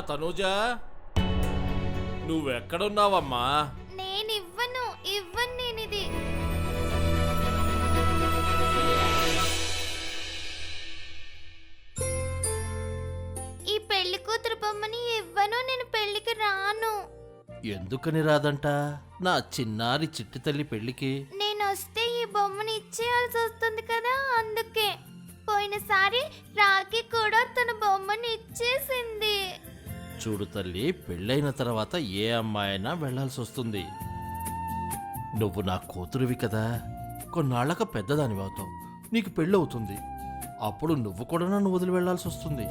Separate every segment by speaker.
Speaker 1: తనూజ, నువ్వెక్కడున్నావమ్మా?
Speaker 2: ఇవ్వను నేనిది. ఈ పెళ్లి కూతురు బొమ్మని ఇవ్వను, నేను పెళ్లికి రాను.
Speaker 1: ఎందుకని రాదంట? నా చిన్నారి చిట్టి తల్లి పెళ్లికి
Speaker 2: నేను వస్తే ఈ బొమ్మని ఇచ్చేయాల్సి వస్తుంది కదా, అందుకే. పోయినసారి రాఖీ కూడా తన బొమ్మని ఇచ్చేసింది.
Speaker 1: చూడు తల్లి, పెళ్ళైన తర్వాత ఏ అమ్మాయినా వెళ్లాల్సి వస్తుంది. నువ్వు నా కూతురువి కదా, కొన్నాళ్లకు పెద్దదానివవుతావు, నీకు పెళ్ళవుతుంది. అప్పుడు నువ్వు కూడా నన్ను వదిలి వెళ్లాల్సి వస్తుంది.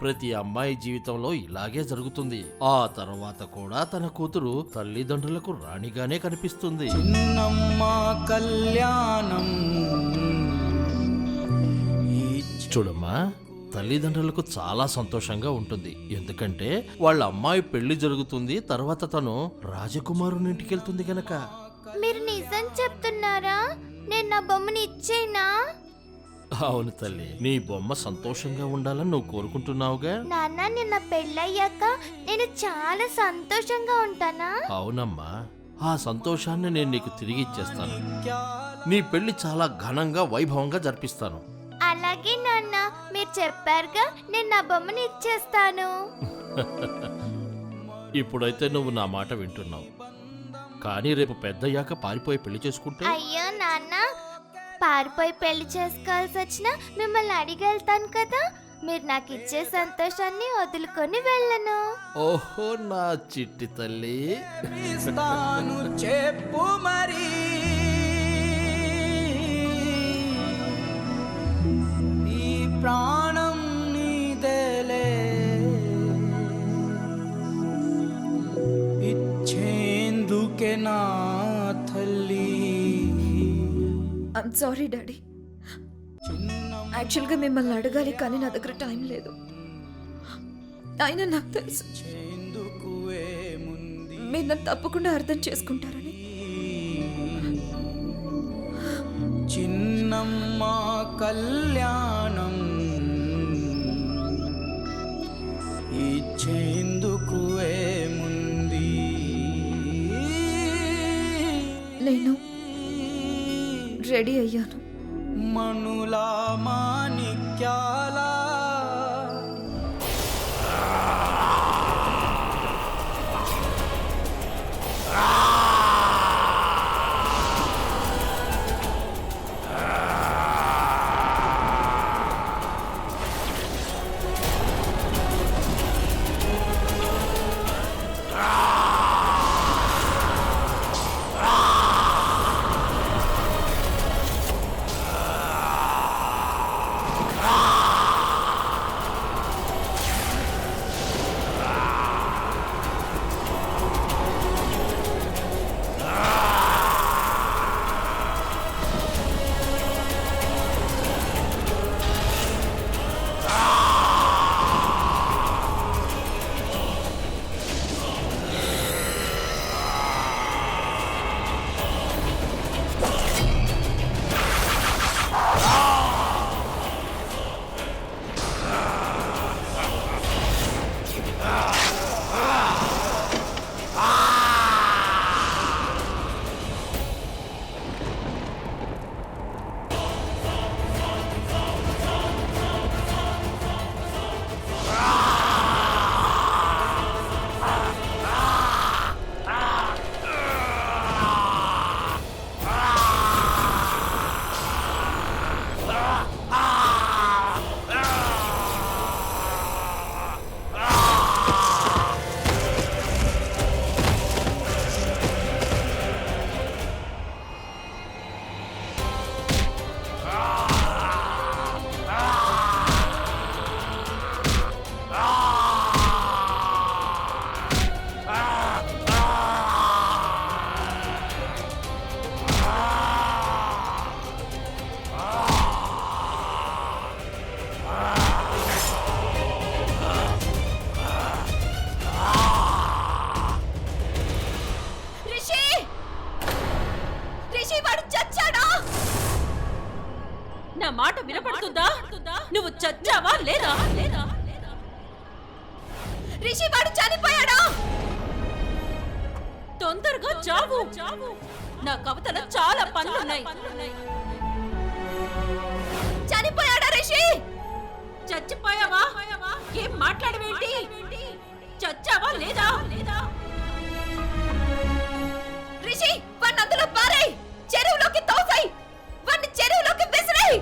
Speaker 1: ప్రతి అమ్మాయి జీవితంలో ఇలాగే జరుగుతుంది. ఆ తర్వాత కూడా తన కూతురు తల్లిదండ్రులకు రాణిగానే కనిపిస్తుంది.
Speaker 3: కళ్యాణం
Speaker 1: చూడమ్మా, తల్లిదండ్రులకు చాలా సంతోషంగా ఉంటుంది. ఎందుకంటే వాళ్ళ అమ్మాయి పెళ్లి జరుగుతుంది, తర్వాత తను రాజకుమారుని ఇంటికి వెళ్తుంది గనక.
Speaker 2: మీరు నిజం చెప్తున్నారా? నేను నా బొమ్మని ఇచ్చేనా?
Speaker 1: అవును తల్లి, నీ బొమ్మ సంతోషంగా ఉండాలని నువ్వు కోరుకుంటున్నావుగా.
Speaker 2: నాన్న, నిన్న పెళ్ళయ్యాక నేను చాలా సంతోషంగా ఉంటానా?
Speaker 1: అవునమ్మా, ఆ సంతోషాన్ని నేను నీకు తిరిగి ఇచ్చేస్తాను. నీ పెళ్లి చాలా ఘనంగా వైభవంగా జరిపిస్తాను.
Speaker 2: అలాగే నాన్న, మీరు చెప్పారుగా, నేను నా బొమ్మని ఇచ్చేస్తాను.
Speaker 1: ఇప్పుడైతే నువ్వు నా మాట వింటున్నావు, కానీ రేపు పెద్దయ్యాక పారిపోయి పెళ్లి చేసుకుంటే?
Speaker 2: అయ్యో నాన్న, పారిపోయి పెళ్లి చేసుకోవాల్సి వచ్చినా మిమ్మల్ని అడిగి వెళ్తాను కదా. మీరు నాకు ఇచ్చే సంతోషాన్ని వదులుకొని వెళ్ళను.
Speaker 1: ఓహో నా చిట్టి తల్లి,
Speaker 3: చెప్పు మరి. ఈ ప్రాణం నీదేలే, ఇచ్చేందుకే నా తల్లి.
Speaker 4: I'm sorry daddy. యాక్చువల్గా మిమ్మల్ని అడగాలి, కానీ నా దగ్గర టైం లేదు. అయినా నాకు తెలుసు మీరు నన్ను తప్పకుండా అర్థం చేసుకుంటారని.
Speaker 3: చిన్నమ్మ కళ్యాణం ఇచ్చేందుకు ఏముంది.
Speaker 4: నేను రెడీ అయ్యాను.
Speaker 3: మనులా మాణిక్యాలా
Speaker 5: నా మాట వినపడుతుందా? నువ్వు చచ్చావా లేదా?
Speaker 4: రిషి వాడు చనిపోయాడా?
Speaker 5: తొందరగా చావు. నా కవితలో చాలా పనులున్నాయి.
Speaker 4: చనిపోయాడా రిషి?
Speaker 5: చచ్చిపోయావా? ఏం మాట్లాడవేంటి? చచ్చావా లేదా?
Speaker 4: రిషి వాడిని అందులో పారేయ్, చెరువులోకి తోసేయ్, వాడిని చెరువులోకి విసిరేయ్.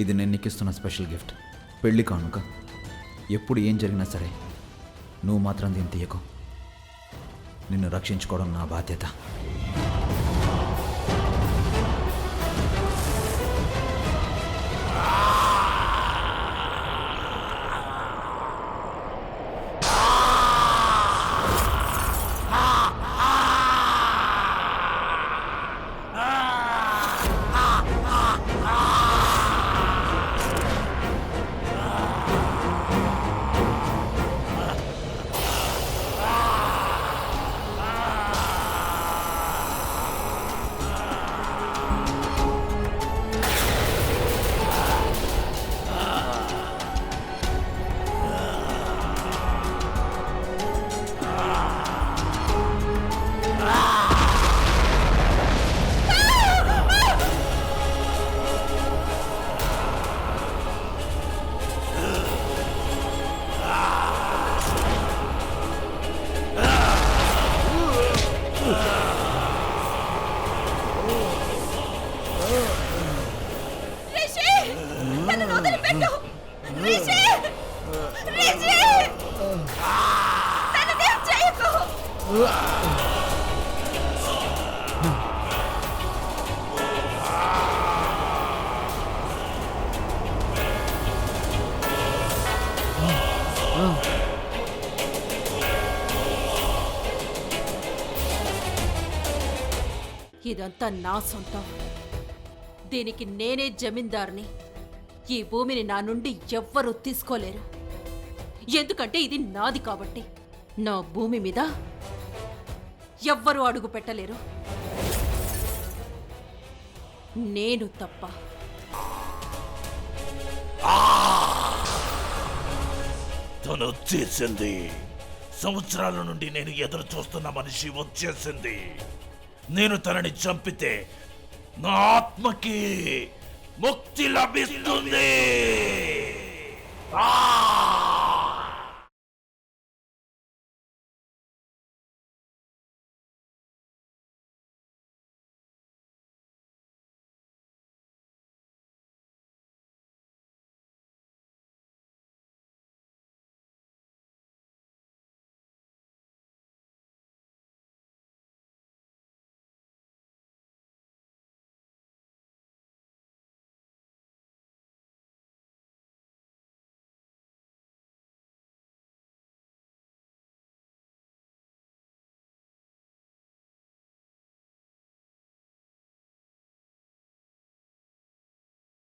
Speaker 6: ఇది నేను నీకు ఇస్తున్న స్పెషల్ గిఫ్ట్, పెళ్లి కానుక. ఎప్పుడు ఏం జరిగినా సరే నువ్వు మాత్రం దీన్ని తీయకు. నిన్ను రక్షించుకోవడం నా బాధ్యత.
Speaker 5: ఇదంతా నా సొంతం. దీనికి నేనే జమీందార్ని. ఈ భూమిని నా నుండి ఎవ్వరూ తీసుకోలేరు. ఎందుకంటే ఇది నాది కాబట్టి. నా భూమి మీద ఎవ్వరూ అడుగు పెట్టలేరు, నేను తప్ప.
Speaker 7: తను వచ్చేసింది. సంవత్సరాల నుండి నేను ఎదురు చూస్తున్న మనిషి వచ్చేసింది. నేను తనని చంపితే నా ఆత్మకి ముక్తి లభిస్తుంది.